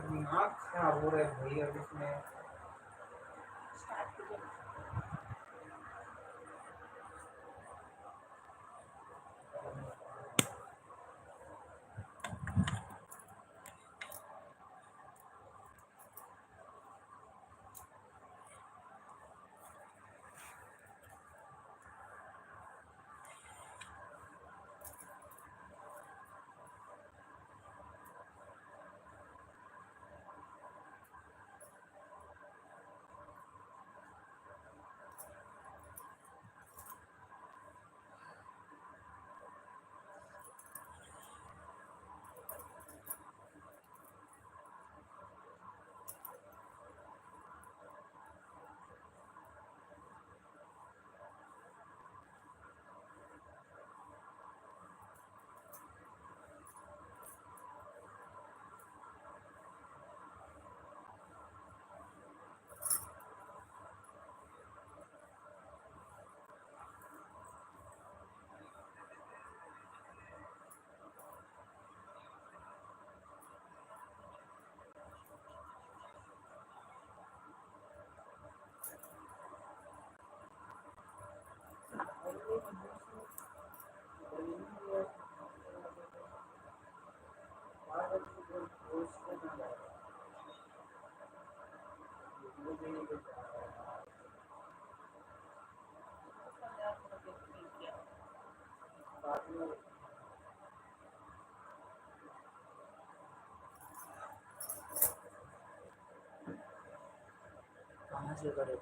दिमाग खराब हो रहा है भाई अब इसमें। कहाँ से करे?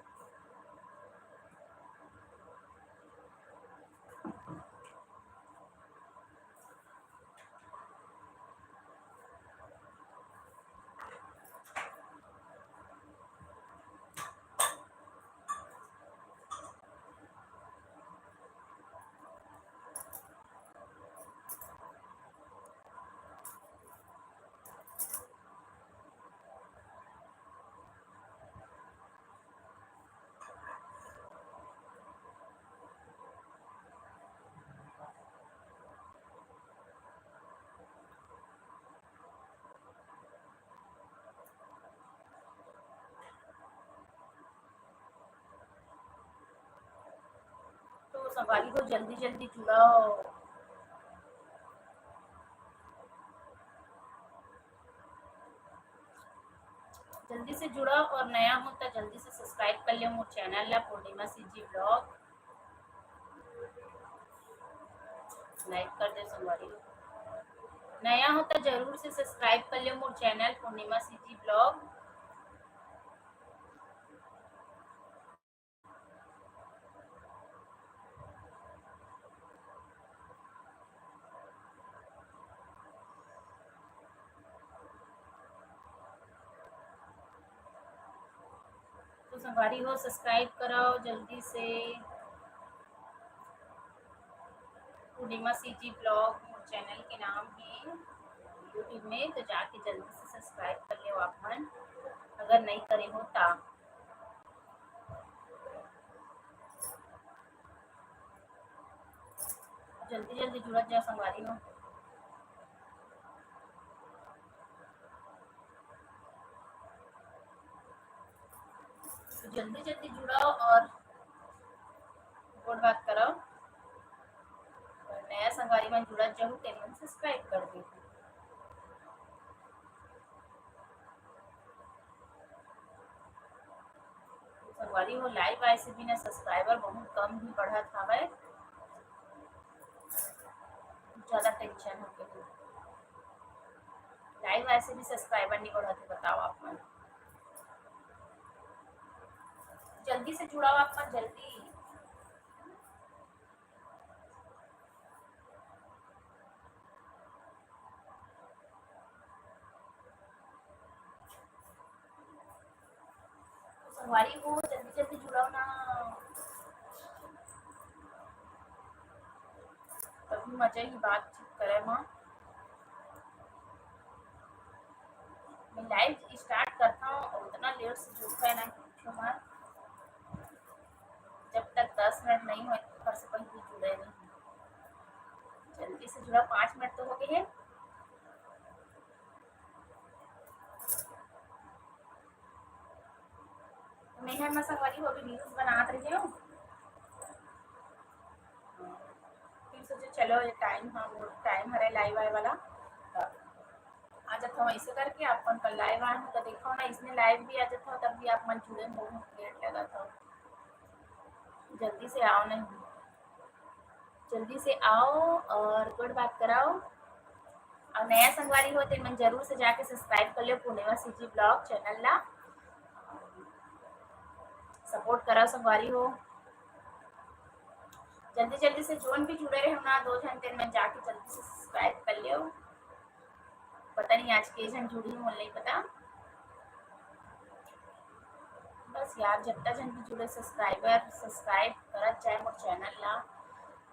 तो संगाली को जल्दी जल्दी जुड़ाओ। जल्दी से जुड़ाओ और नया हो तो जल्दी से सब्सक्राइब कर लियो मोर चैनल ला पूर्णिमा सीजी ब्लॉग। लाइक कर दे संगवारी। नया हो तो जरूर से सब्सक्राइब कर लियो मोर चैनल पूर्णिमा सीजी ब्लॉग। तो संगवारी हो सब्सक्राइब कराओ जल्दी से पूर्णिमा सीजी ब्लॉग मोर चैनल के नाम है यूट्यूब में, तो जाके जल्दी से सब्सक्राइब कर लियो आप मन अगर नहीं करे हो ता। जल्दी जल्दी जुड़त जा संगवारी हो। तो जल्दी जल्दी जुड़ाओ और बात कराओ। और नया संगवारी मन जुड़त जाहू ते मन सब्सक्राइब कर दे। संगवारी हो लाइव आए से बिना सब्सक्राइबर बहुत कम ही बढ़त हवय। ज्यादा टेंशन होके तो लाइव आए से भी सब्सक्राइबर नहीं बढ़त है, बताओ आप मन। जल्दी से जुड़ाओ आप मन जल्दी। तो संगवारी हो जल्दी जल्दी जुड़ाओ ना। तभी मजा ही बातचीत करे माँ। मैं लाइव स्टार्ट करता हूँ और उतना लेट से जुड़ता है ना पूछो मत। जब तक 10 मिनट नहीं हुए घर से कोई भी जुड़े नहीं। जल्दी से जुड़ा, 5 मिनट तो हो गए हैं। मैं है मसा वाली हो भी न्यूज़ बनात रही हूँ। फिर सोचे चलो ये टाइम, हाँ वो टाइम हरे लाइव आए वाला आज था ऐसे करके अपन कल लाइव आए तो देखो ना, इसने लाइव भी आ जाता तब भी आप मन जुड़े, बहुत लेट लगा था। जल्दी से आओ, नहीं जल्दी से आओ और गुड बात कराओ। और नया संगवारी हो तो मन जरूर से जाके सब्सक्राइब कर लो पूर्णिमा सीजी ब्लॉग चैनल ला, सपोर्ट करो संगवारी हो। जल्दी जल्दी से जोन भी जुड़े रहे ना, 2 घंटे में जाके जल्दी से सब्सक्राइब कर लियो। पता नहीं आज के जन जुड़ी हूँ नहीं पता। बस यार जब तक जन भी जुड़े सब्सक्राइब करत जाए मोर चैनल ला,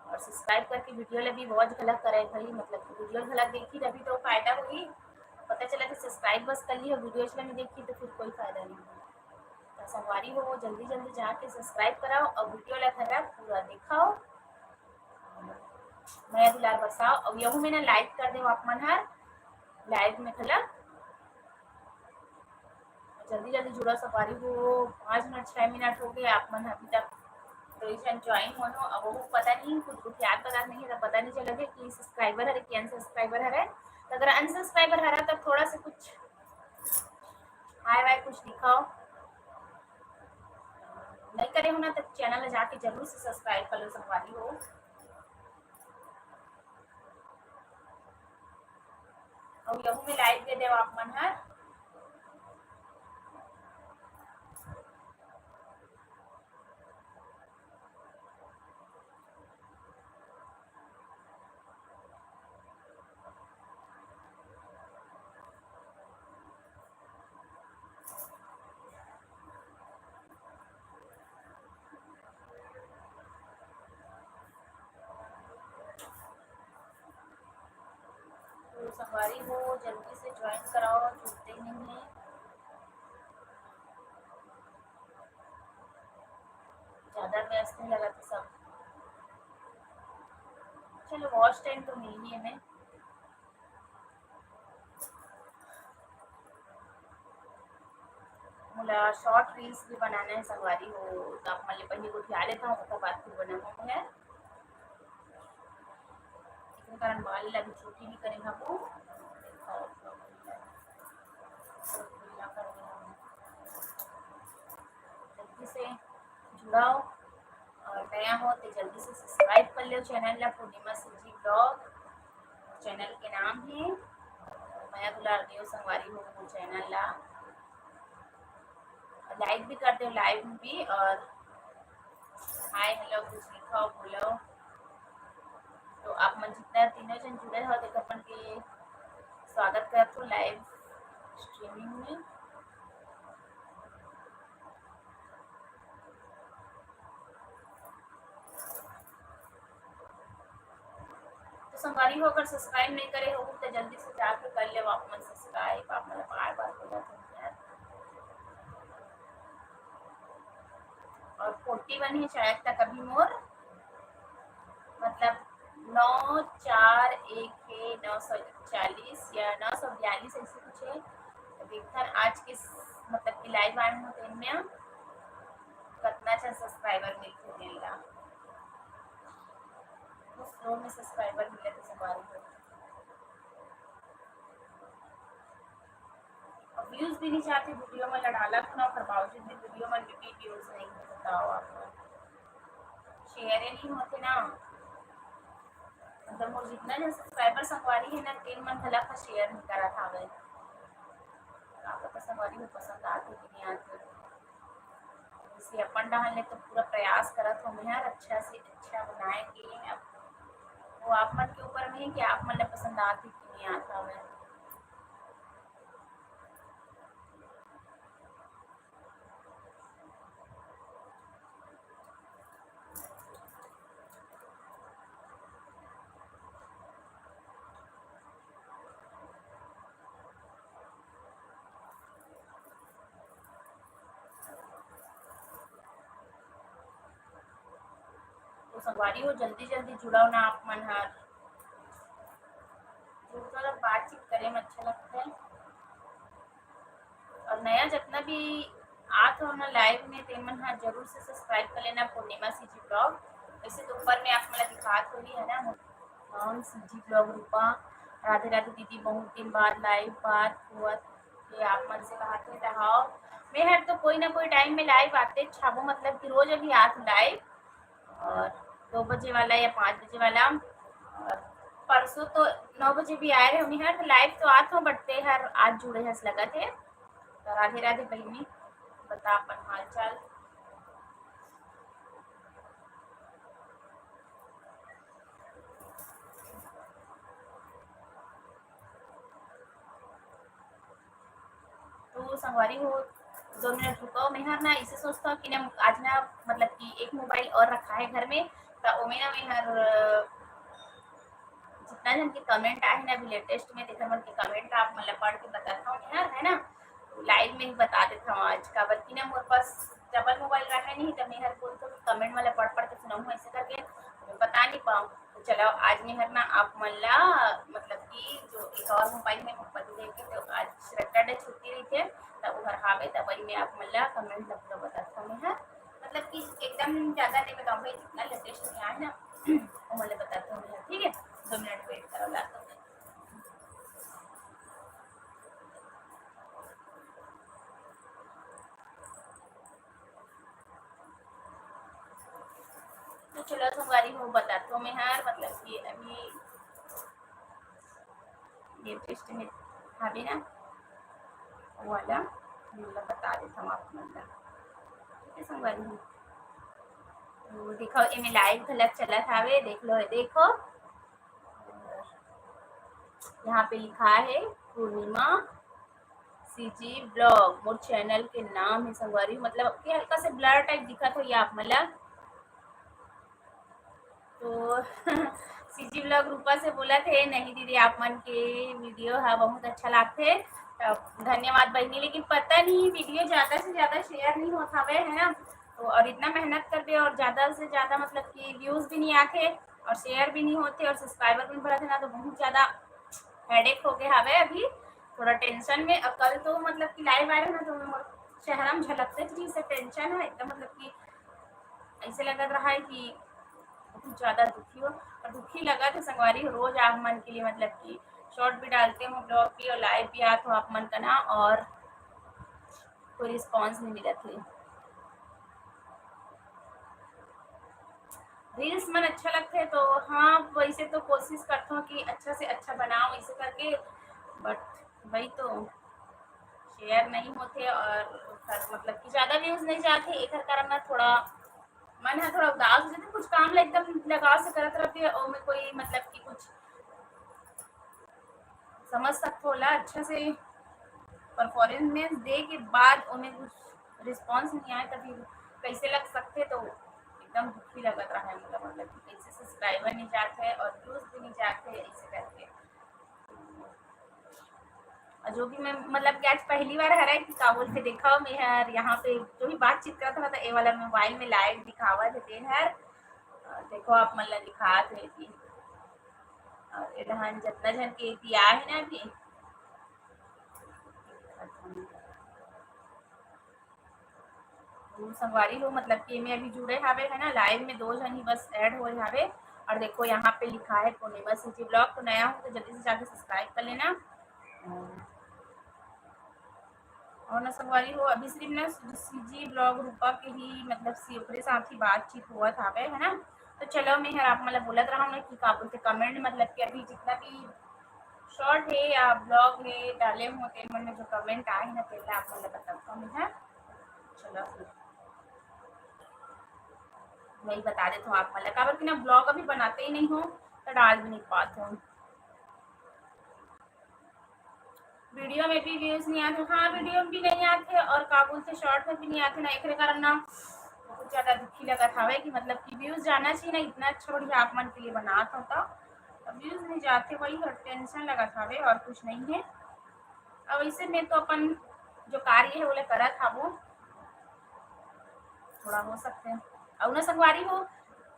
और सब्सक्राइब करके वीडियो ला भी बहुत गलत करे भाई, मतलब वीडियो गलत देखी तभी तो फायदा होगी। पता चला कि सब्सक्राइब बस कर लिया, वीडियो नहीं देखी तो फिर कोई फायदा नहीं। तो संगवारी हो जल्दी जल्दी जाके सब्सक्राइब कराओ और वीडियो ला खरा पूरा दिखाओ, मैं दुलार बरसाओ। और यहू में ना लाइक कर दे आप मन हर लाइव में खला जल्दी जल्दी जुड़ा सफारी हो। 5 मिनट 6 मिनट हो गए आप मन अभी तक तो ज्वाइन हो। अब वो पता नहीं कुछ याद पता नहीं है, तो पता नहीं चला कि सब्सक्राइबर है कि अनसब्सक्राइबर है। तो अगर अनसब्सक्राइबर है तो थोड़ा सा कुछ हाय वाय कुछ दिखाओ, नहीं करे हो ना तो चैनल में जाके जरूर से सब्सक्राइब कर लो संगवारी हो। और यहू में लाइव दे दे आप मन हर तो संगवारी हो जल्दी से ज्वाइन कराओ, जुड़ते नहीं है। ज्यादा व्यस्त नहीं लगा तो सब, चलो वॉच टाइम तो मिल ही है हमें। मुला शॉर्ट रील्स भी बनाना है संगवारी हो, तो आप मतलब पहले को उठा लेता हूँ उसके बाद फिर बनाना है। इसके कारण बाल लगी छोटी भी करेंगे वो जल्दी से जुड़ाओ, और नया हो तो जल्दी से सब्सक्राइब कर लो चैनल ला पूर्णिमा सीजी ब्लॉग चैनल के नाम है। मैं दुलार देव संगवारी हो चैनल ला लाइक भी कर दो, लाइव भी, और हाय हेलो कुछ लिखाओ बोलो। तो आप मन जितना तीनों जन जुड़े हो तो अपन के स्वागत करते हो लाइव स्ट्रीमिंग में। तो संगवारी हो अगर सब्सक्राइब नहीं करे हो तो जल्दी से जाके कर ले आप मन सब्सक्राइब, आप मतलब बार बार बोला था। और 41 है शायद तक अभी मोर, मतलब 941 या 942 ऐसे कुछ है। तो देखकर आज के मतलब कि लाइव आए हो तो इनमें कितना अच्छा सब्सक्राइबर मिलते हैं ला, उस फ्लो में सब्सक्राइबर मिले तो सवारी हो। और व्यूज भी नहीं चाहते वीडियो में लड़ाला ना, पर बावजूद भी वीडियो में रिपीट व्यूज नहीं बताओ आपको, शेयर ही नहीं होते ना। मतलब वो जितना जो सब्सक्राइबर संगवारी है ना 3 मंथ हला का शेयर नहीं करा था गए। आपको तो संगवारी में पसंद आती कि नहीं आती, इसलिए अपन डालने तो पूरा प्रयास करत हो मैं यार अच्छा से अच्छा बनाएंगे। अब वो आप मन के ऊपर में है कि आप मन पसंद आती कि नहीं आता है। तो संगवारी हो जल्दी जल्दी जुड़ाओ ना आप मन हर जुड़कर बातचीत करे में अच्छा लगता है। और नया जितना भी आत हो ना लाइव में तेमन हाँ जरूर से सब्सक्राइब कर लेना पूर्णिमा सीजी ब्लॉग। वैसे तो ऊपर में आप मतलब दिखात होगी है ना हम सीजी ब्लॉग रूपा। राधे राधे दीदी, बहुत दिन बाद लाइव बात हुआ ये आप मन से बात हुई हाँ मैं हर तो कोई ना कोई टाइम में लाइव आते छाबो मतलब कि रोज अभी आत लाइव और 2 बजे वाला या 5 बजे वाला। और परसों तो 9 बजे भी आए रहे हम हर लाइव तो आत हो बटते हर आज जुड़े हंस लगा थे। तो राधे राधे बहनी, बता अपन हाल चाल। तो संगवारी हो 2 मिनट रुको मैं हर ना इसे सोचता हूँ कि ना आज ना मतलब कि एक मोबाइल और रखा है घर में तो ओमे ना मैं हर जितना जन के कमेंट आए ना अभी लेटेस्ट में देखा मन के कमेंट आप मतलब पढ़ के बताता हूँ यार है ना लाइव में ही बता देता हूँ आज का। बल्कि ना मेरे पास डबल मोबाइल रहा नहीं तो मैं हर बोल तो कमेंट वाला पढ़ पढ़ के सुनाऊँ ऐसे करके मैं बता नहीं पाऊँ। तो चलो आज मैं हर ना आप मल्ला मतलब कि जो एक और मोबाइल में पति देखे तो आज सैटरडे छुट्टी रही थे तब घर हावे तब वही मैं आप मल्ला कमेंट लग बताता हूँ मैं मतलब कि एकदम ज़्यादा नहीं बताऊँ भाई जितना लेटेस्ट में आए ना वो मतलब बताता हूँ मैं ठीक है। 2 मिनट वेट करो लाता हूँ। तो चलो तुम्हारी वो बताता हूँ मैं यार मतलब कि अभी लेटेस्ट में अभी ना वो वाला मतलब बता देता हूँ आपको मतलब ठीक है संगवारी। तो देखो इनमें लाइव गलत चला था वे देख लो देखो यहाँ पे लिखा है पूर्णिमा सीजी ब्लॉग मोर चैनल के नाम है संगवारी मतलब कि हल्का से ब्लर टाइप दिखा तो ये आप मतलब तो सीजी ब्लॉग रूपा से बोला थे नहीं दीदी आप मन के वीडियो है बहुत अच्छा लगते धन्यवाद बहनी लेकिन पता नहीं वीडियो ज़्यादा से ज़्यादा शेयर नहीं होता है ना तो और इतना मेहनत कर दे और ज़्यादा से ज़्यादा मतलब कि व्यूज़ भी नहीं आते और शेयर भी नहीं होते और सब्सक्राइबर भी नहीं बढ़ाते ना तो बहुत ज़्यादा हेडेक हो गया हवे अभी थोड़ा टेंशन में। अब कल तो मतलब कि लाइव आ रहे ना तो चेहरा में झलकते चीज़ से टेंशन है एकदम मतलब कि ऐसे लग रहा है कि बहुत ज़्यादा दुखी हो और दुखी लगा तो संगवारी रोज आप मन के लिए मतलब कि शॉर्ट भी डालते हो ब्लॉग भी और लाइव भी आते हो आप मन का ना और कोई रिस्पॉन्स नहीं मिला थे। रील्स मन अच्छा लगता है तो हाँ वैसे तो कोशिश करता हूँ कि अच्छा से अच्छा बनाओ ऐसे करके बट वही तो शेयर नहीं होते और मतलब कि ज़्यादा व्यूज़ नहीं जाते एक कारण ना थोड़ा मन है थोड़ा उदास हो जाते कुछ काम एकदम लगाव से करत रहती है और में कोई मतलब कि कुछ समझ सकते होला अच्छा से परफॉर्मेंस दे के बाद उन्हें कुछ रिस्पॉन्स नहीं आए तभी कैसे लग सकते तो एकदम दुखी लगत रहा है मतलब कि कैसे सब्सक्राइबर नहीं जाते और व्यूज भी नहीं जाते ऐसे करके। और जो भी मैं मतलब कि आज पहली बार हरा कि का बोलते देखा मैं यार यहाँ पे जो भी बातचीत करता था तो ये वाला मोबाइल में लाइव दिखावा थे दिन हर देखो आप मतलब दिखा थे कि और इधर जितना जन के दिया है ना अभी संगवारी हो मतलब कि में अभी जुड़े हावे है ना लाइव में 2 जन ही बस ऐड हो हावे और देखो यहाँ पे लिखा है पूर्णिमा सीजी ब्लॉग तो नया हो तो जल्दी से जाके सब्सक्राइब कर लेना। और ना संगवारी हो अभी सिर्फ ना सीजी ब्लॉग रूपा के ही मतलब सी साथ ही बातचीत हुआ था है ना। तो चलो मैं यार आप मतलब बोलत रहा हूँ ना कि का बोलते कमेंट मतलब कि अभी जितना भी शॉर्ट है या ब्लॉग है डाले होते मन में जो कमेंट आए ना पहले आप मतलब बताता हूँ मैं चलो फिर वही बता देता हूँ आप मतलब काबर कि ना ब्लॉग अभी बनाते ही नहीं हो तो डाल भी नहीं पाते हूँ वीडियो में भी व्यूज नहीं आते हाँ वीडियो में भी नहीं आते और काबुल से शॉर्ट में भी नहीं आते ना एक कारण ना बहुत ज़्यादा दुखी लगा था कि मतलब कि व्यूज जाना चाहिए ना इतना अच्छा बढ़िया आप मन के लिए बनाता होता अब व्यूज नहीं जाते वही टेंशन लगा था और कुछ नहीं है। अब इसे में तो अपन जो कार्य है वो करा था वो थोड़ा हो सकते हैं और ना संगवारी हो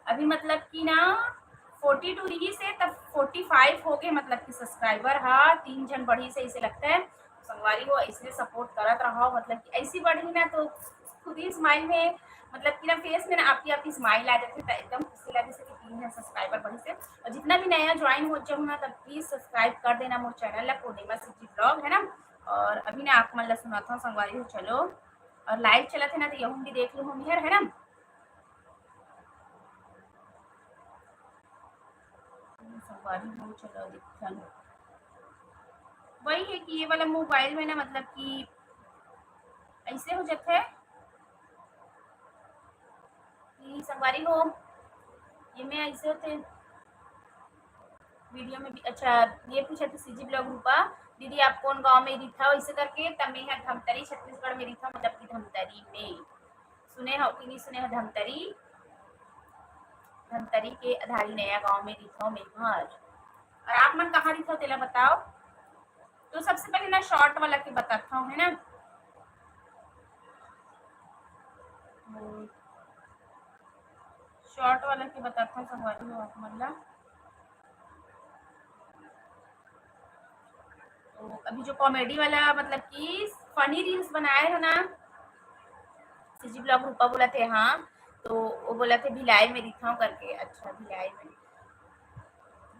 अभी मतलब कि ना 42 रही से तब 45 हो गए मतलब कि सब्सक्राइबर। हाँ 3 जन बढ़ी से इसे लगता है संगवारी हो, इसलिए सपोर्ट करत रहो। मतलब कि ऐसी बढ़ी ना तो खुद ही स्माइल में मतलब कि ना फेस में ना आपकी स्माइल आ जाती है, एकदम खुशी लगे से कि 3 जन सब्सक्राइबर बढ़ी से। और जितना भी नया ज्वाइन हो जाऊँ ना तब प्लीज सब्सक्राइब कर देना मोर चैनल ला पूर्णिमा सिटी ब्लॉग है ना। और अभी ना आप मन ला सुनाता हूँ संगवारी हो, चलो और लाइव चला थे ना तो यहूँ भी देख लूँ मेहर है ना। संगवारी हो चलो दिखा वही है कि ये वाला मोबाइल में ना मतलब कि ऐसे हो जाता है कि संगवारी हो ये में ऐसे होते वीडियो में भी। अच्छा ये पूछा था सीजी ब्लॉग रूपा दीदी आप कौन गांव में रही था वैसे करके, तब मैं यहाँ धमतरी छत्तीसगढ़ में रही था मतलब कि धमतरी में सुने हो कि नहीं सुने हो धमतरी, धमतरी के आधारी नया गांव में रही था मैं हर। और आप मन कहाँ रही था तेला बताओ। तो सबसे पहले ना शॉर्ट वाला के बताता हूँ है ना। शॉर्ट वाला के बताता हूँ संगवारी हो आप मतलब। तो अभी जो कॉमेडी वाला मतलब कि फनी रील्स बनाए हो ना सीजी ब्लॉग रूपा बोला थे। हाँ तो वो बोला थे भिलाई में दिखाऊं करके। अच्छा भिलाई में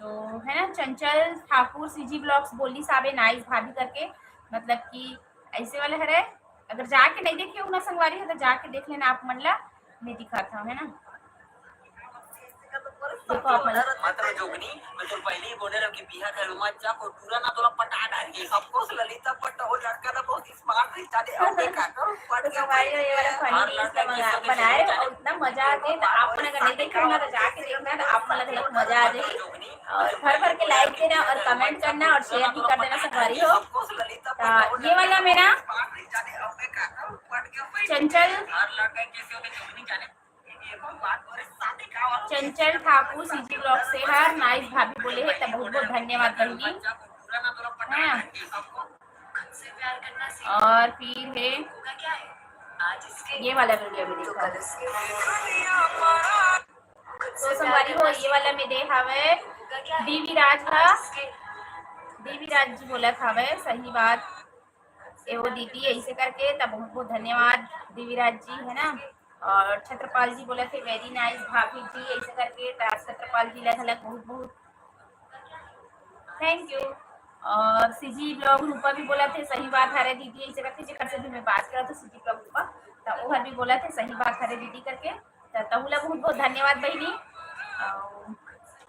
तो है ना चंचल ठाकुर सीजी ब्लॉग्स बोली साबे नाइस भाभी करके मतलब कि ऐसे वाले है। अगर जाके नहीं देखे हो ना संगवारी है तो जाके देख लेना आप मन ला, मैं दिखाता हूँ है ना। देखो आप मन मात्र जोगनी मैं तो पहले ही बोले रहा कि बिहा का मत जा को पूरा ना तोला पटा डाली सब कुछ ललिता पट हो लड़का ना बहुत स्मार्ट है जाने अब का पट तो के संगवारी हो ये वाला फनी रील्स बनाए और इतना मजा आते है। तो आप मन अगर नहीं देखे होगा तो जाके देखना तो आप मन लगेगा मजा आ जाएगी। और भर भर के लाइक देना और कमेंट करना और शेयर भी कर देना संगवारी हो। तो ये वाला मेरा चंचल चंचल ठाकुर सीजी ब्लॉग से हर नाइस भाभी बोले है तब बहुत बहुत धन्यवाद बहनी है। और फिर है ये वाला वीडियो में देखा तो संगवारी हो ये वाला में दे हवे डीवी राज का डीवी राज जी बोला था वे सही बात ए वो दीदी ऐसे करके तब बहुत बहुत धन्यवाद डीवी राज जी है ना। और छत्रपाल जी बोले थे वेरी नाइस भाभी जी ऐसे करके छत्रपाल जी लग बहुत बहुत थैंक यू। और सीजी ब्लॉग रूपा भी बोला थे सही बात है दीदी ऐसे करके जेकर से भी मैं बात करा तो सीजी ब्लॉग रूपा तो वो भी बोला थे सही बात है दीदी करके तहुला बहुत बहुत धन्यवाद बहनी।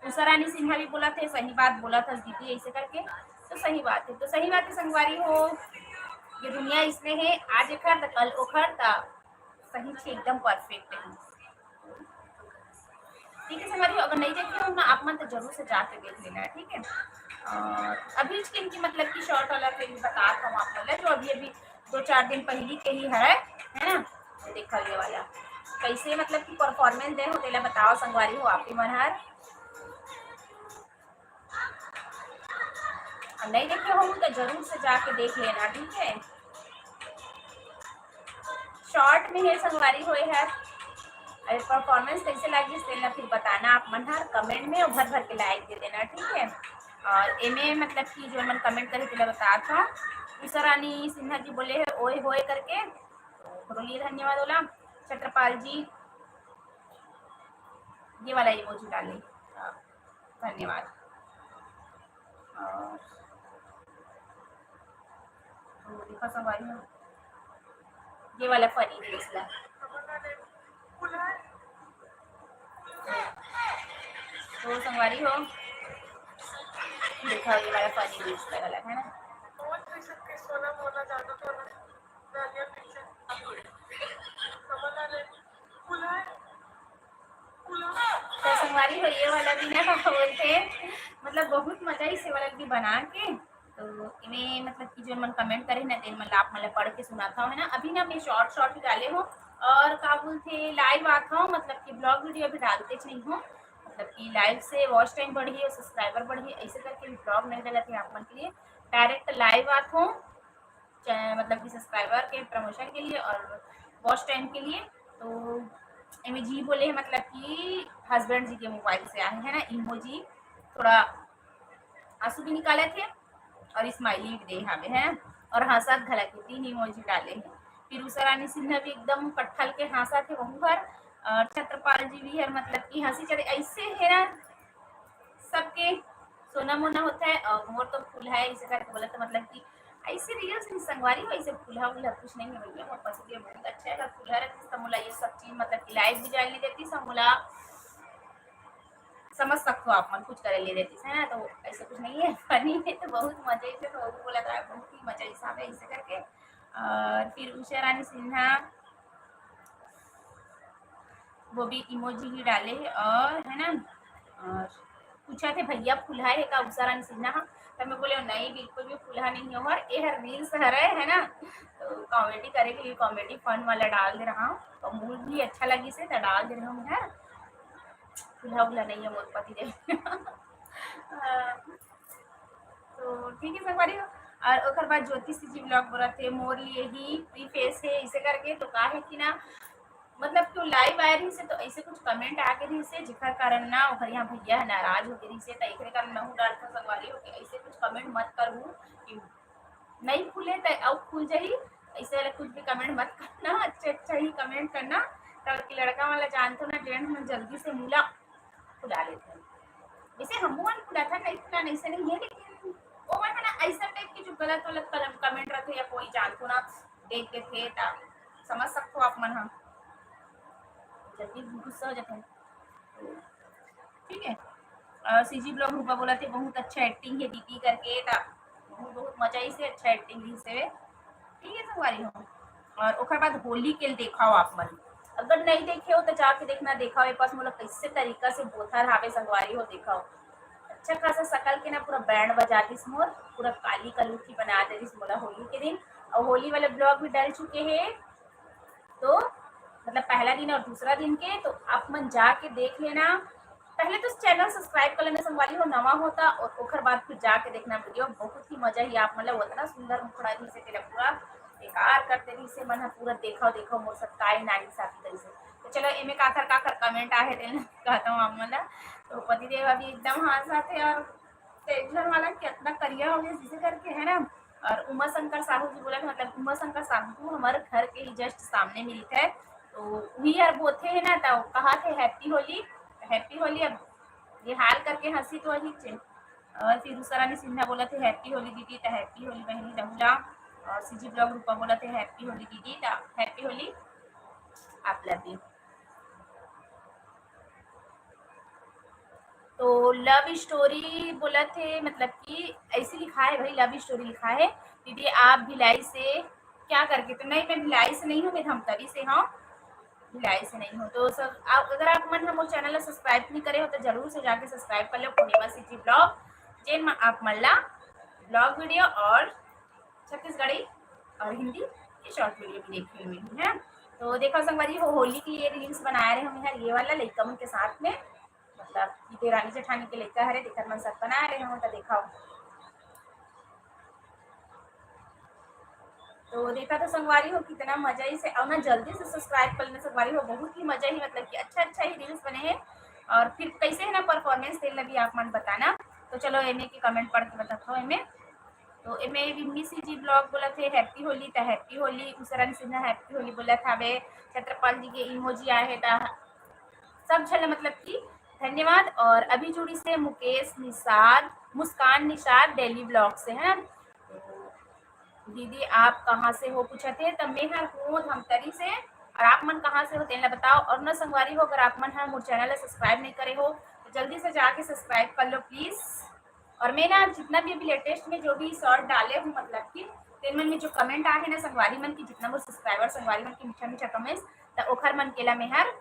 उषा रानी सिन्हा भी बोला थे सही बात बोला था दीदी ऐसे करके तो सही बात है। तो सही बात है संगवारी हो ये दुनिया इसमें है आज एक तो कल ओखर था सही छे एकदम परफेक्ट है। ठीक है संगवारी हो अगर नहीं देखे हो ना आप मन तो जरूर से जाके देख लेना ठीक है। और अभी स्किन की मतलब की शॉर्ट वाला फिर बताता हूँ आप लोग जो अभी अभी 2-4 दिन पहले के ही है ना। देखा ये वाला कैसे मतलब कि परफॉर्मेंस दे हो तेला बताओ संगवारी हो आप ही मनहर नहीं देखे हो तो जरूर से जाके देख लेना ठीक है। शॉर्ट में है संगवारी हुए है अरे परफॉर्मेंस कैसे लगी इसलिए फिर बताना आप मन हर कमेंट में और भर भर के लाइक दे देना ठीक है। और एमे मतलब कि जो मन कमेंट करे तो बता था उषा रानी सिन्हा जी बोले है ओए होए करके तो बोलिए धन्यवाद बोला छत्रपाल जी ये वाला इमोजी डाले धन्यवाद। और तो देखा संगवारी ये वाला फनी रील्स ला तो संगवारी हो देखा ये वाला फनी रील्स लगा है ना। तो संगवारी हो ये वाला भी ना बोलते मतलब बहुत मजा इसे वाला भी बना के तो इन्हें मतलब कि जो मन कमेंट करे ना दिन मतलब आप मतलब पढ़ के सुनाता हूँ है ना। अभी ना मैं शॉर्ट शॉर्ट भी डाले हूँ और का बोलते लाइव आता हूँ मतलब कि ब्लॉग वीडियो भी डालते नहीं हूँ मतलब कि लाइव से वॉच टाइम बढ़ी और सब्सक्राइबर बढ़ी ऐसे करके ब्लॉग नहीं डालते आप मन के लिए डायरेक्ट लाइव आता हूँ मतलब कि सब्सक्राइबर के प्रमोशन के लिए और वॉच टाइम के लिए। तो इमोजी बोले हैं मतलब कि हस्बैंड जी के मोबाइल से आए हैं ना इमोजी, थोड़ा आंसू भी निकाले थे और स्माइली भी दे हमें है और हंसत घलक के 3 इमोजी डाले हैं। फिर उषा रानी सिन्हा भी एकदम कट्ठल के हंसा थे वहू हर, और छत्रपाल जी भी है मतलब कि हंसी चले ऐसे है ना सबके सोना मोना होता है और मोर तो फूल है इसे करके बोला तो मतलब कि ऐसे रियल से संगवारी हो ऐसे फूल्हा वूल्हा कुछ नहीं है भैया, मोर पसंद है बहुत अच्छा है। अगर फूल्हा रहती समूला ये सब चीज मतलब कि लाइट भी जाने देती समूला, समझ सकते हो आप मन कुछ करे ले देती है ना, तो ऐसा कुछ नहीं है फनी है तो बहुत मजे से तो बोला था बहुत ही मजा हिसाब है इसे करके। और फिर उषा रानी सिन्हा वो भी इमोजी ही डाले और है ना, और पूछा थे भैया फुलहा है का उषा रानी सिन्हा, तो मैं बोले नहीं बिल्कुल भी फुलहा नहीं हो और ये हर रील्स हरे है ना, तो कॉमेडी करे के लिए कॉमेडी फन वाला डाल दे रहा हूँ और मूड भी अच्छा लगी से तो डाल दे रहा हूँ यार, फुलहा उल्हा नहीं है मोर पति दे तो ठीक है संगवारी हो। और ओकर बाद ज्योति जी ब्लॉग बोलत थे मोर लिए ही फ्री फेस है इसे करके, तो का है कि ना मतलब क्यों लाइव आए रही से तो ऐसे कुछ कमेंट आके रही से जिकर कारण ना ओकर यहाँ भैया नाराज हो गई से, तो एकरे कारण मैं डालता संगवारी हो कि ऐसे कुछ कमेंट मत करू कि नहीं खुले तो अब खुल जाही, ऐसे वाला कुछ भी कमेंट मत करना, अच्छा ही कमेंट करना, ताकि लड़का वाला जानते हो ना जेंट्स में जल्दी से मूला खुला लेते हैं। वैसे हम खुला था नहीं खुला नहीं से नहीं है, लेकिन वो है ना ऐसा टाइप की जो गलत गलत कमेंट रखे या कोई जानते ना देख के थे तो समझ सकते हो आप मन हम जल्दी गुस्सा हो जाते हैं ठीक है। और सीजी ब्लॉग रूपा बोला थे बहुत अच्छा एक्टिंग है दीदी करके, बहुत मजा ही से अच्छा एक्टिंग से ठीक है संगवारी हो। और ओकर बाद होली के देखाओ आप मन, अगर नहीं देखे हो तो जाके देखना, देखा हो पास मतलब कैसे तरीका से बोथा रहावे संगवारी हो देखाओ, अच्छा खासा सकल के ना पूरा बैंड बजा दिस मोर, पूरा काली कलूठी बना दे दिस मोला होली के दिन। और होली वाले ब्लॉग भी डाल चुके हैं, तो मतलब पहला दिन और दूसरा दिन के, तो आप मन जाके देख लेना। पहले तो चैनल सब्सक्राइब कर लेना संगवारी हो नवा होता, और ओखर बाद फिर जाके देखना वीडियो, बहुत ही मजा ही आप मतलब उतना सुंदर मुखड़ा दी से तेरा पूरा बेकार करते रही से मन पूरा देखो देखो मोर सब काय नानी साथी तरी से। तो चलो एमे काकर कमेंट आहे देना कहता हूँ आप मला, तो पतिदेव अभी एकदम हंसा थे और टेंशन वाला कितना करिया हो गया जिसे करके है ना। और उमा शंकर साहू जी बोला मतलब उमा शंकर साहू हमारे घर के ही जस्ट सामने मिली थे, तो वी आर बोथे है ना, तो कहा थे हैप्पी होली हैप्पी होली, अब ये हाल करके हंसी तो वही थे। और फिर उषा रानी सिन्हा बोला थे हैप्पी होली दीदी, तो हैप्पी होली बहनी रहुला। और सीजी ब्लॉग रूपा बोला थे हैप्पी होली दीदी, तो हैप्पी होली आप लगी। तो लव स्टोरी बोला थे मतलब कि ऐसे लिखा है भाई लव स्टोरी लिखा है दीदी आप भिलाई से क्या करके, तो नहीं मैं भिलाई से नहीं हूँ, मैं धमतरी से हूँ, भिलाई से नहीं हो। तो सब आप अगर आप मन हम चैनल सब्सक्राइब नहीं करे हो तो जरूर से जाके सब्सक्राइब कर लो पूर्णिमा सिटी ब्लॉग, जेन आप मल्ला ब्लॉग वीडियो और छत्तीसगढ़ी और हिंदी की शॉर्ट वीडियो भी देख मिली है। तो देखो संगवारी हो होली के लिए रील्स बना रहे हम यार, ये वाला लइका के साथ में मतलब देरानी जेठानी के लइका हरे देखकर मन सब बना रहे हम, तो दिखाओ तो देखा तो संगवारी हो कितना मजा ही से, और ना जल्दी से सब्सक्राइब कर लेना संगवारी हो, बहुत ही मजा ही मतलब कि अच्छा ही रील्स बने हैं। और फिर कैसे है ना परफॉर्मेंस देना भी आप मन बताना, तो चलो एमे के कमेंट पढ़ के बताता हूँ एमे। तो एमे विम्मी सी जी ब्लॉग बोला थे हैप्पी होली, तो हैप्पी होली उषा रानी सिन्हा हैप्पी होली बोला था वे, छत्रपाल जी के इमोजी आए हैं सब झल मतलब कि धन्यवाद। और अभी जुड़ी से मुकेश निषाद मुस्कान निषाद डेली ब्लॉग से है ना, दीदी आप कहाँ से हो पूछा थे, तब मैं हर हूँ धमतरी से, और आप मन कहाँ से हो तेना बताओ। और न संगवारी हो अगर आप मन हर मोर चैनल सब्सक्राइब नहीं करे हो तो जल्दी से जाके सब्सक्राइब कर लो प्लीज। और मैं ना जितना भी अभी लेटेस्ट में जो भी शॉर्ट डाले हूँ मतलब कि तेन मन में जो कमेंट आए ना संगवारी मन की जितना मोर सब्सक्राइबर संगवारी मन की मीठा मीठा कमेंट्स, तो ओखर मन केला में हर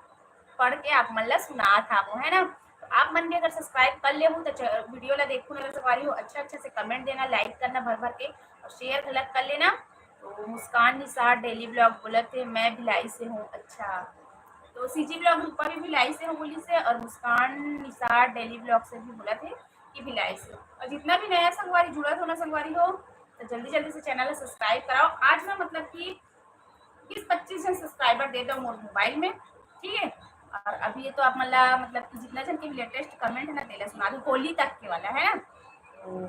पढ़ के आप मन ला सुना था वो है ना। तो आप मन भी अगर सब्सक्राइब कर ले हो तो वीडियो ला देखो ना संगवारी हो, अच्छा से कमेंट देना, लाइक करना भर भर के और शेयर गलत कर लेना। तो मुस्कान निसार डेली ब्लॉग बोले थे मैं भिलाई से हूँ, अच्छा तो सीजी ब्लॉग रूपा भी भिलाई से हूँ बोली से, और मुस्कान निसार डेली ब्लॉग से भी बोला थे कि भिलाई से। और जितना भी नया संगवारी जुड़ा हो ना संगवारी हो तो जल्दी से चैनल सब्सक्राइब कराओ। आज मैं मतलब कि 20-25 जन सब्सक्राइबर दे दो मोर मोबाइल में, ठीक है। और अभी ये तो आप मतलब कि जितना जन के लेटेस्ट कमेंट है ना तेला सुना दो होली तक के वाला है ना, तो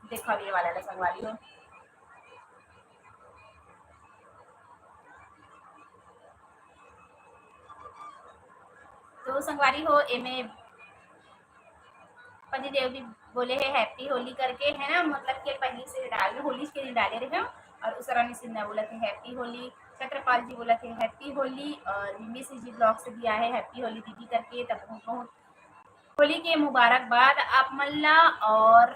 देखो ये वाला ला संगवारी हो। तो संगवारी हो एमे पंजी देव भी बोले है हैप्पी होली करके है ना, मतलब कि पहले से डाल रहे होली के दिन डाले रहे हैं। और उस रानी सिन्हा बोला थे हैप्पी होली, छत्रपाल जी बोला थे हैप्पी होली, और मिमी जी ब्लॉग से भी आए हैप्पी होली दीदी करके। तब बहुत होली के मुबारकबाद आप मल्ला और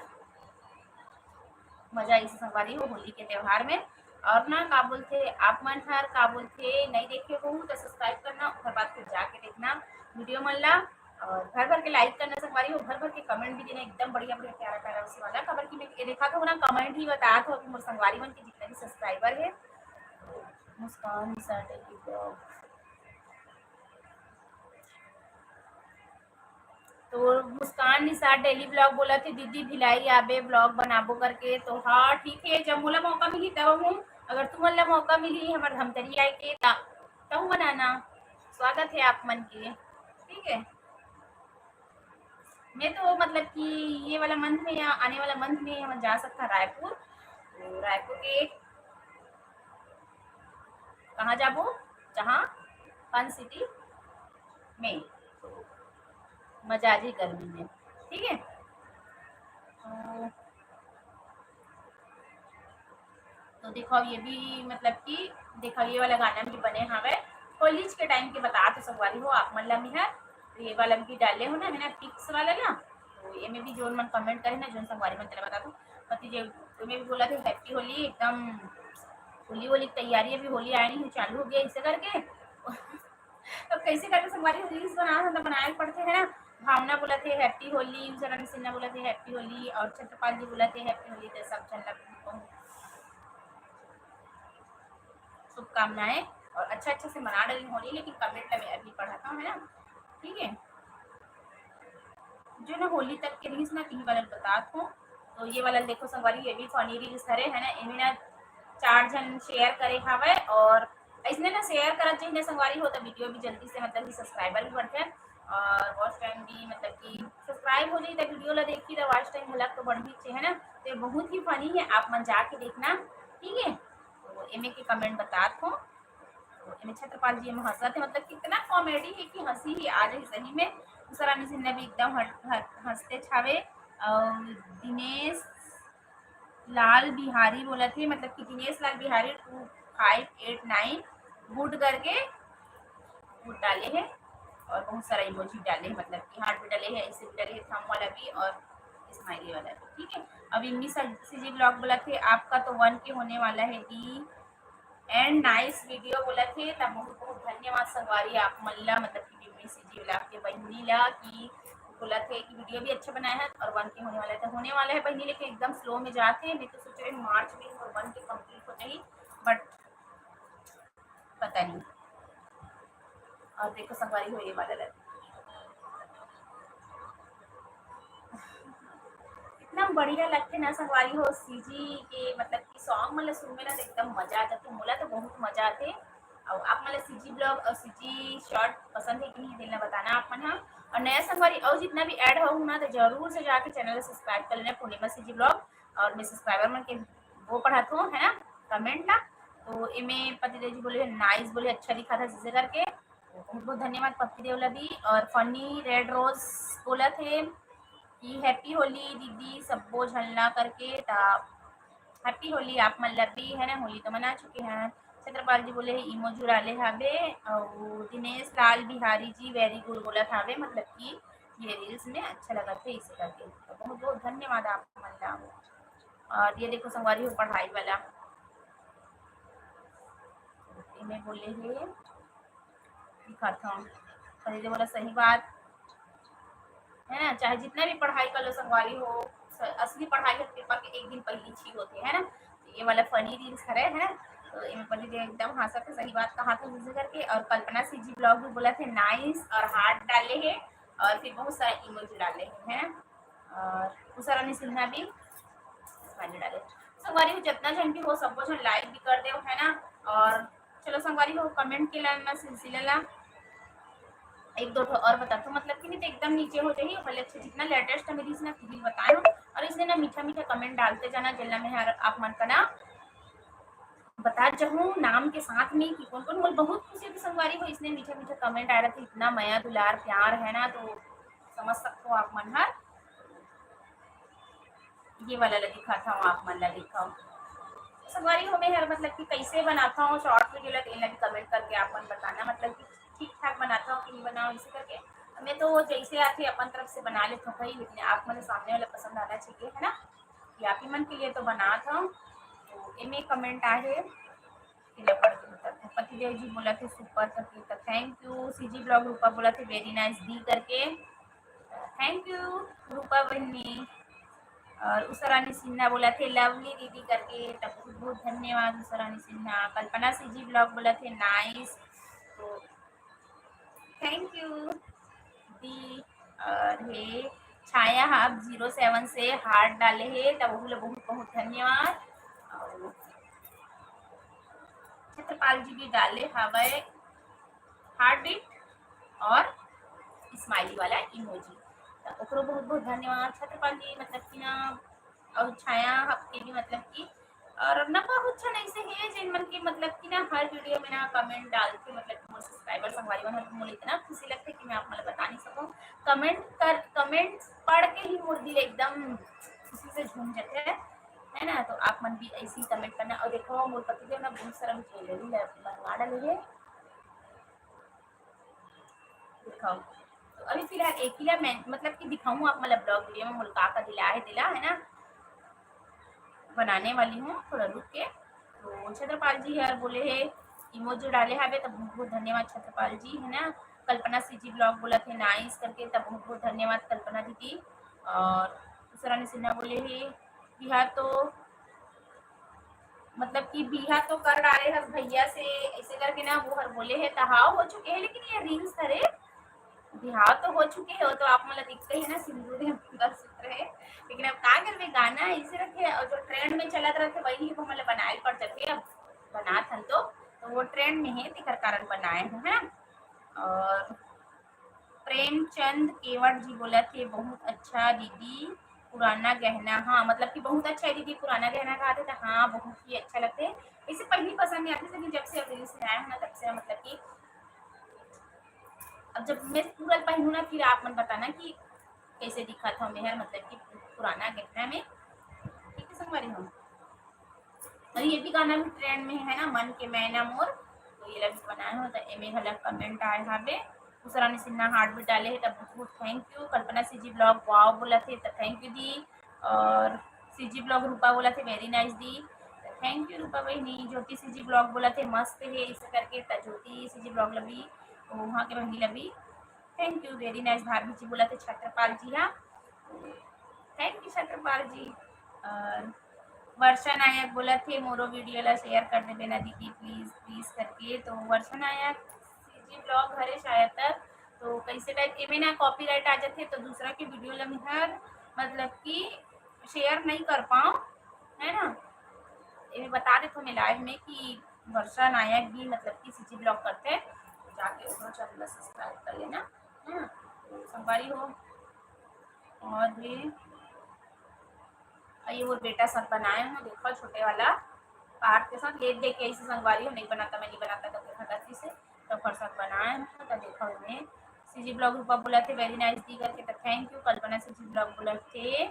मजा इस संगवारी हो होली के त्योहार में। और ना का बोलते आप मन हर का बोलते नहीं देखे हो तो सब्सक्राइब करना, उसके बाद फिर जाके देखना वीडियो मल्ला, और भर भर के लाइक करना संगवारी हो, भर भर के कमेंट भी देना एकदम बढ़िया बढ़िया प्यारा प्यारा उस वाला खबर की मैं देखा था ना कमेंट ही बता था कि मोर संगवारी मन के जितने भी सब्सक्राइबर है। मुस्कान तो मुस्कान निसार डेली ब्लॉग बोला थे दीदी भिलाई आबे ब्लॉग बनाबो करके। तो हाँ ठीक है, जब मोला मौका मिली तब हूँ, अगर तुम ला मौका मिली हमारे धमतरी आए के तब बनाना, स्वागत है आप मन के, ठीक है। मैं तो मतलब कि ये वाला मंथ में या आने वाला मंथ में हम जा सकता रायपुर, तो रायपुर के कहाँ जाबो जहाँ फन सिटी में मजा आ जाए गर्मी में, ठीक है। तो देखो ये भी मतलब कि देखो ये वाला गाना भी बने हवे कॉलेज के टाइम के बता तो संगवारी हो आप मन ला है। तो ये वाला भी डाले हो ना है ना फिक्स वाला ना, तो ये में भी जो मन कमेंट करे ना जो संगवारी मन तेरा बता दो पति जे तुम्हें भी बोला था हैप्पी होली एकदम होली वाली तैयारी अभी होली आनी है चालू हो गया इसे करके। तो कैसे करके संगवारी रील्स बनाए पड़ते हैं ना। भावना बोला थे हैप्पी होली, सरण सिन्हा बोला थे हैप्पी होली, और छत्रपाल जी बोला थे हैप्पी होली, तो सब चल शुभकामनाएं और अच्छा से मना रही होली। लेकिन कमेंट में अभी पढ़ाता हूँ है ना, ठीक है। जो ना होली तक के रील्स ना तीन वाला बता हूँ। तो ये वाला देखो संगवारी ये भी फनी रील्स हरे है ना, इन्हें ना 4 जन शेयर करे हवे, और इसने ना शेयर करत चाहिए संगवारी हो तो वीडियो भी जल्दी से मतलब कि सब्सक्राइबर भी बढ़ते हैं और वॉच टाइम भी मतलब कि सब्सक्राइब हो जाए तो वीडियो ला देखी तो वॉच टाइम हलक तो बढ़ी है ना। तो बहुत ही फनी है, आप मन जाके देखना, ठीक है। तो एम के कमेंट बता हूँ। छत्रपाल जी में हंसते मतलब कितना कॉमेडी है कि हंसी ही आ रही सही में। सरानी सिन्हा भी एकदम हंसते छावे। और दिनेश लाल बिहारी बोला थे मतलब कि दिनेश लाल बिहारी 2589 गुड करके गुड डाले हैं, और बहुत सारा इमोजी डाले हैं मतलब कि हार्ट भी डाले हैं, ऐसे भी डाले हैं, थंब वाला भी और स्माइली वाला भी, ठीक है। अब इमली जी ब्लॉग बोला थे आपका तो 1 के होने वाला है दी एंड नाइस वीडियो बोला थे। तब बहुत बहुत धन्यवाद संगवारी आप मल्ला मतलब कि बिमनी सीजी वाला आपके बहनी ला की बोला थे कि वीडियो भी अच्छा बनाया है और 1 के होने वाला है। तो होने वाला है बहनी, लेकिन एकदम स्लो में जाते हैं, मैं तो सोच रही मार्च में और 1 के कंप्लीट हो जाएगी, बट पता नहीं। और देखो संगवारी हो ये वाला इतना बढ़िया लगते ना संगवारी हो सीजी के मतलब कि सॉन्ग मतलब सुनने ना तो एकदम मजा आता तो मोला तो बहुत मजा आते। और आप मतलब सीजी ब्लॉग और सीजी शॉर्ट पसंद है कि नहीं दिलना बताना आप मन। और नया संगवारी और जितना भी ऐड हो ना तो जरूर से जाके चैनल सब्सक्राइब कर लेना पूर्णिमा सीजी ब्लॉग, और मैं सब्सक्राइबर मन के वो पढ़ाता हूँ है ना कमेंट ना। तो इमें पतिदेव जी बोले नाइस बोले अच्छा दिखा था जिसे करके, बहुत बहुत धन्यवाद पतिदेव ला भी। और फनी रेड रोज बोला थे कि हैप्पी होली दीदी सबो झलना करके हैप्पी होली आप मतलब भी है ना होली तो मना चुके हैं। छत्रपाल जी बोले इमोजी डाले हावे, और दिनेश लाल बिहारी जी वेरी गुड बोला था मतलब कि ये रील्स में अच्छा लगा थे इसे करके। तो बहुत बहुत धन्यवाद आप मल्ला। और ये देखो संगवारी हो पढ़ाई वाला इन्हें बोले है दिखाता हूँ, बोला सही बात है ना, चाहे जितना भी पढ़ाई कर लो संगवारी हो असली पढ़ाई के पेपर के एक दिन पहले ही होते है ना। तो ये वाला फनी रील्स है ना, तो इनमें पंडित एकदम हंसा थे सही बात कहा था जिसे करके। और कल्पना सीजी ब्लॉग भी बोला थे नाइस और हार्ट डाले हैं और फिर बहुत सारे इमोजी डाले हैं, और उषारानी सिन्हा भी डाले। संगवारी हो जितना जन भी हो सबको जन लाइक भी कर दो है ना। और चलो संगवारी हो कमेंट के लाना सिलसिला एक दो ठो और बता तो मतलब कि नहीं तो एकदम नीचे हो जाइए भले अच्छे जितना लेटेस्ट है मेरी इसने वीडियो बताए हो और इसने ना मीठा मीठा कमेंट डालते जाना जिला में हर आप मन का ना बता चाहूँ नाम के साथ में कि कौन कौन बोल बहुत खुशी की संगवारी हो इसने मीठा मीठा कमेंट आ रहा था इतना माया दुलार प्यार है ना तो समझ सकते हो आप मन हर ये वाला ला दिखाता हूँ आप मन ला दिखाओ संगवारी हो मैं हर मतलब कि कैसे बनाता हूँ शॉर्ट वीडियो लगे भी कमेंट करके आप मन बताना मतलब कि ठीक ठाक बनाता हूँ कि नहीं बनाओ इसे करके मैं तो जैसे आके अपन तरफ से बना लेता हूँ भाई लेकिन आप मन सामने वाला पसंद आना चाहिए है ना कि आप ही मन के लिए तो बना था तो इनमें कमेंट आए पतिदेव जी बोला थे सुपर करके तो thank you CG blog Rupa बोला थे वेरी नाइस दी करके थैंक यू रूपा बहनी और उषारानी सिन्हा बोला थे लवली दीदी करके तो बहुत बहुत धन्यवाद उषारानी सिन्हा कल्पना सीजी ब्लॉग बोला थे नाइस तो थैंक यू दी और हे छाया आप 07 से हार्ट डाले है तब बहुत बहुत धन्यवाद और छत्रपाल जी भी डाले हवाए हार्ट बीट और स्माइली वाला इमोजी तो बहुत बहुत धन्यवाद छत्रपाल जी मतलब कि ना और छाया आपके भी मतलब कि और ना बहुत अच्छा नहीं से है जिन मन की मतलब कि ना हर वीडियो में ना कमेंट डालते मतलब कि मोर सब्सक्राइबर संगवारी मन मुझे इतना खुशी लगता है कि मैं आप मतलब बता नहीं सकूं कमेंट पढ़ के ही मोर दिल एकदम खुशी से झूम जाते है ना तो आप मन भी ऐसे ही कमेंट करना और देखो मोर पति देव ना बहुत सारा ज्वेलरी बनवा डाले है दिखाओ तो अभी फिलहाल एक ही मैं मतलब कि दिखाऊं आप मतलब ब्लॉग वीडियो में मुल्का का दिला है ना बनाने वाली हूँ थोड़ा रुक के तो छत्रपाल जी यार बोले है इमोजी डाले है तब बहुत बहुत धन्यवाद छत्रपाल जी है ना कल्पना सीजी ब्लॉग बोला थे नाइस करके तब बहुत बहुत धन्यवाद कल्पना दीदी और दूसरा सिन्हा बोले है बिहार तो मतलब कि बिहा तो कर डाले हर भैया से ऐसे करके ना वो हर बोले है तहाव हो चुके हैं लेकिन ये रील्स करे बिहार तो हो चुके हो तो आप मतलब दिखते ही ना सिंदूर मंगलसूत्र है लेकिन अब क्या कर गाना ऐसे रखे और जो ट्रेंड में चलत रहे वही वो मतलब बनाए पड़ जाते अब बना थन तो वो ट्रेंड में है तिकर कारण बनाए हैं और प्रेमचंद केवट जी बोला थे बहुत अच्छा दीदी पुराना गहना हाँ मतलब कि बहुत अच्छा है दीदी पुराना गहना कहा थे तो हाँ बहुत ही अच्छा लगते है इसे पहली पसंद नहीं आती लेकिन जब से अब रील्स में आया है ना तब से मतलब कि अब जब मैं पूरा पहनू ना फिर आप मन बताना कि कैसे दिखा था मेहर मतलब कि पुराना गहना में ठीक है संगवारी हम और ये भी गाना भी ट्रेंड में है ना मन के मैना मोर तो ये लग बनाए हो तो एमे हला कमेंट आए हाबे दूसरा ने सिन्हा हार्ट भी डाले है तब बहुत बहुत thank you Kalpana CG blog wow बोला थे तो थैंक यू दी और सीजी ब्लॉग रूपा बोला थे वेरी नाइस दी थैंक यू रूपा बहनी ज्योति सीजी ब्लॉग बोला थे मस्त है इसे करके ज्योति सीजी ब्लॉग लभी वहाँ के बहनी लभी थैंक यू वेरी नाइस भाभी जी बोला थे छत्रपाल जी हाँ थैंक यू छत्रपाल जी और वर्षा नायक बोला थे मोरो वीडियो ला शेयर कर दे बेना दीदी प्लीज प्लीज करके तो वर्षा नायक सीजी ब्लॉग हरे शायद तक तो कैसे टाइप ए में ना कॉपीराइट आ जाते तो दूसरा की वीडियो ला हर मतलब कि शेयर नहीं कर पाऊँ है ना ये बता देते मैं लाइव में कि वर्षा नायक भी मतलब कि सीजी ब्लॉग करते हैं जाके उसको चैनल सब्सक्राइब कर लेना है ना तो संगवारी हो और भी ये वो बेटा सब बनाए हैं देखो छोटे वाला पार्ट के साथ लेट देख के ऐसे संगवारी हो नहीं बनाता मैं नहीं बनाता तो देखा गलती से तो फर साथ बनाए हैं तो देखो इन्हें सीजी ब्लॉग रूपा बोला थे वेरी नाइस दी करके तो thank you Kalpana CG blog बोला थे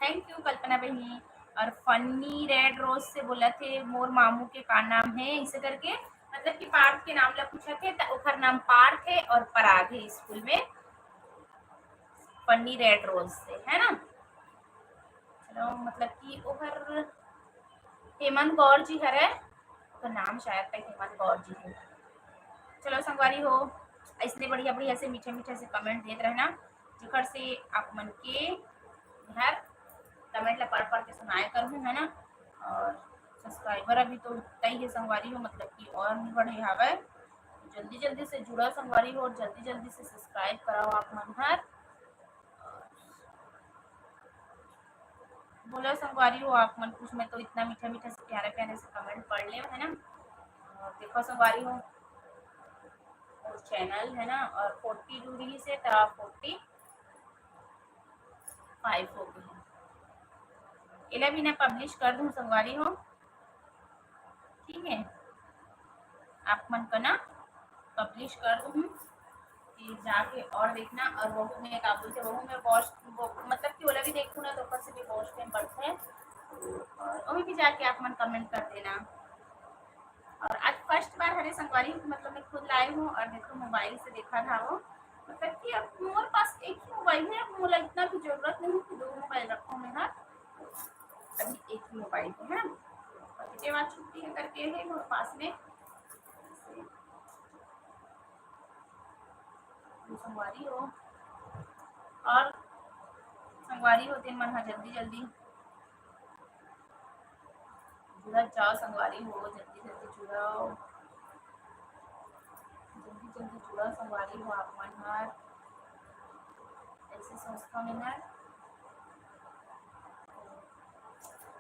थैंक यू कल्पना बहनी और फनी रेड रोज से बोला थे मोर मामू के का नाम है इसे करके मतलब कि पार्थ के नाम ला पूछा थे तो ओखर नाम पार्थ है और पराग है स्कूल में फनी रेड रोज से है ना चलो मतलब कि ओखर हेमंत गौर जी हरे तो नाम शायद तक हेमंत गौर जी है चलो संगवारी हो इसलिए बढ़िया बढ़िया से मीठे मीठे से कमेंट देते रहना जिखर से आप मन के हर कमेंट ला पढ़ पढ़ के सुनाए करूँ है ना और सब्सक्राइबर अभी तो उतना ही है संगवारी हो मतलब कि और नहीं बढ़े हवे जल्दी जल्दी से जुड़ा संगवारी हो और जल्दी जल्दी से सब्सक्राइब कराओ आप मन हर बोलो संगवारी हो आप मन कुछ में तो इतना मीठा मीठा से प्यारे प्यारे से कमेंट पढ़ ले है ना और देखो संगवारी हो और चैनल है ना, और 40 दूरी से तो 45 हो गए हैं। इला भी मैं पब्लिश कर दूँ संगवारी हो, ठीक है, आप मन को ना पब्लिश कर दूँ कि जाके और देखना। और वो में काबुल से वो में वॉश मतलब कि ओला भी देखूँ ना तो ऊपर से भी वॉश टाइम पड़ता है, और वो भी जाके आप मन कमेंट कर देना। और आज फर्स्ट बार हरे संगवारी मतलब मैं खुद लाई हूँ, और देखो मोबाइल से देखा था वो, मतलब कि अब मोर पास एक ही मोबाइल है, अब मोला इतना भी जरूरत नहीं कि 2 मोबाइल रखो मैं हाथ, अभी एक ही मोबाइल है ना। के बाद छुट्टी करके है मोर पास में संगवारी हो, और संगवारी हो दिन मन जल्दी जल्दी जुड़ा जाओ, संगवारी हो जल्दी जल्दी जुड़ाओ, जल्दी जल्दी जुड़ा संगवारी हो आप मन हर ऐसी संस्था में है।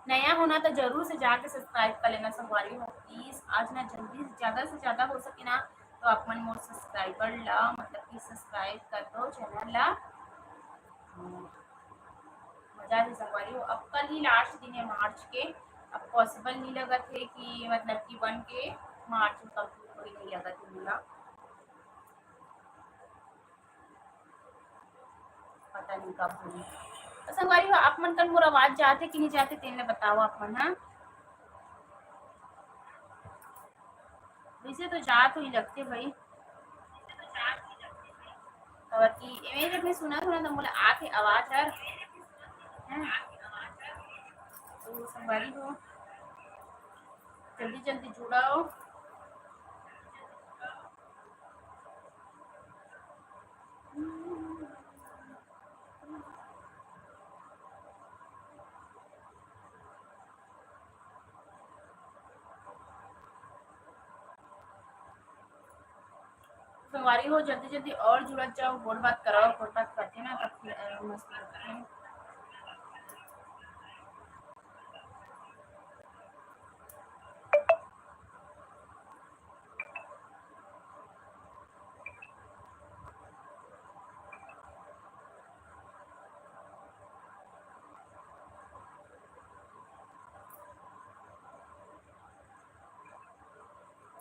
नया होना तो जरूर से जाके सब्सक्राइब कर लेना संगवारी हो प्लीज। आज ना जल्दी ज़्यादा से ज़्यादा हो सके ना तो आप मन मोर सब्सक्राइबर ला मतलब कि सब्सक्राइब कर दो चैनल ला। मजा से संगवारी हो, अब कल ही लास्ट दिन है मार्च के, अब पॉसिबल नहीं लगा थे कि मतलब कि 1 के मार्च में कंप्लीट कोई नहीं लगा थे मेरा, पता नहीं कब होगी। तो संगवारी हो आप मन कल मोर आवाज जाते कि नहीं जाते तेने बताओ आप मन। हाँ वैसे तो जा तो ही लगते भाई, और कि मैं जब मैं सुना सुना तो बोला आके आवाज हर है, तो संगवारी हो जल्दी जल्दी जुड़ाओ। संगवारी हो जल्दी जल्दी और जुड़त जाओ, गोड़ बात कराओ, गोड़ बात करते ना तब फिर मस्ती करते हैं।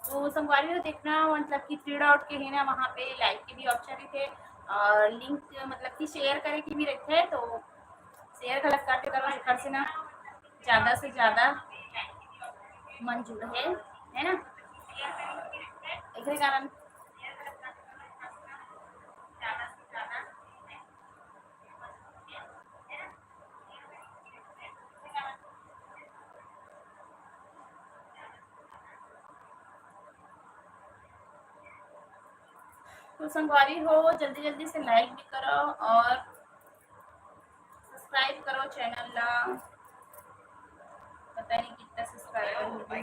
तो संगवारी हो देखना मतलब कि 3 डॉट के है ना, वहाँ पे लाइक के भी ऑप्शन थे, और लिंक मतलब कि शेयर करे की भी रखे है, तो शेयर गलत करते करो कर से ना ज़्यादा से ज़्यादा मंजूर है ना, एक कारण तो संगवारी हो जल्दी जल्दी से लाइक भी करो और सब्सक्राइब करो चैनल ला, पता नहीं कितना सब्सक्राइबर हो गए,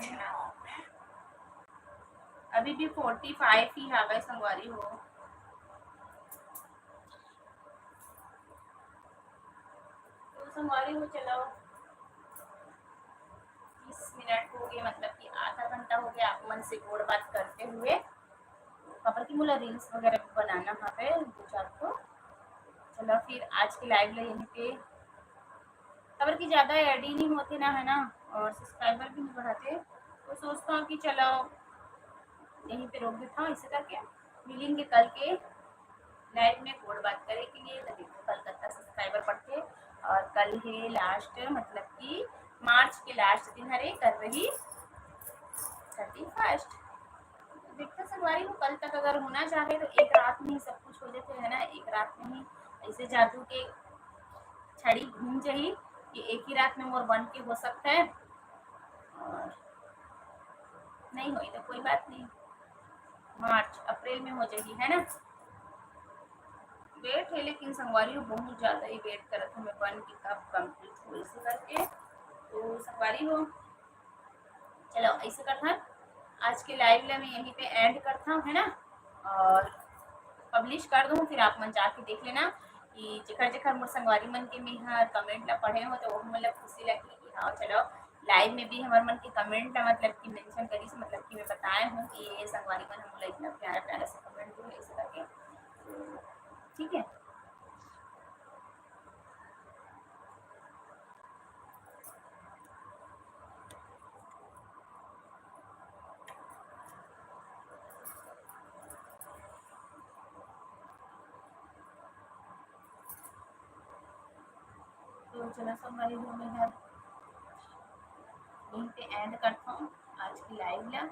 अभी भी 45 ही आ गए संगवारी हो। तो संगवारी हो चलो 30 मिनट हो गए, मतलब कि आधा घंटा हो गया आप मन से गोड़ बात करते हुए, खबर की मुला रील्स वगैरह भी बनाना वहाँ पे 2-4 को। चलो फिर आज की लाइव ले यहीं पे खबर की ज़्यादा ऐड ही नहीं होते ना है ना, और सब्सक्राइबर भी नहीं बढ़ाते, तो सोचता हूँ कि चलो यहीं पे रोक देता हूँ, इसे करके मिलेंगे कल के लाइव में गोड़ बात करे के लिए, तभी तो कल तक सब्सक्राइबर बढ़ते। और कल है लास्ट मतलब कि मार्च के लास्ट दिन हरे कर रही 31। देखते संगवारी को कल तक अगर होना चाहे तो एक रात में ही सब कुछ हो जाते है ना, एक रात में ही ऐसे जादू के छड़ी घूम जाही कि एक ही रात में मोर बन के हो सकता है, और नहीं हुई तो कोई बात नहीं, मार्च अप्रैल में हो जाएगी है ना। वेट है लेकिन संगवारी हो बहुत ज़्यादा ही वेट करत हमें बन की कब कंप्लीट हो ऐसे करके। तो संगवारी हो चलो ऐसे करता आज के लाइव ला मैं यहीं पे एंड करता हूँ है ना, और पब्लिश कर दूँ, फिर आप मन जाके देख लेना कि जेखर जेखर मोर संगवारी मन के में हर कमेंट ला पढ़े हो तो वो मतलब खुशी लगी कि हाँ चलो लाइव में भी हमारे मन के कमेंट मतलब कि मेंशन करी से मतलब कि मैं बताए हूँ कि ये संगवारी मन हम लोग इतना प्यारा प्यारा से कमेंट दो ऐसे करके, ठीक है। तो चलो संगवारी जो मैं है यहीं पे एंड करता हूँ आज की लाइव ला।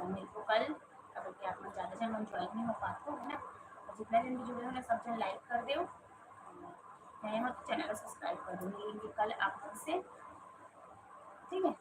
मेरे को कल अगर कि आप लोग ज़्यादा जन मन ज्वाइन नहीं हो पाते हो है ना, और जितना जन भी जुड़े हो ना सब जन लाइक कर दो, नए हो तो चैनल को सब्सक्राइब कर दो। मिलेंगे कल आप लोग से, ठीक है।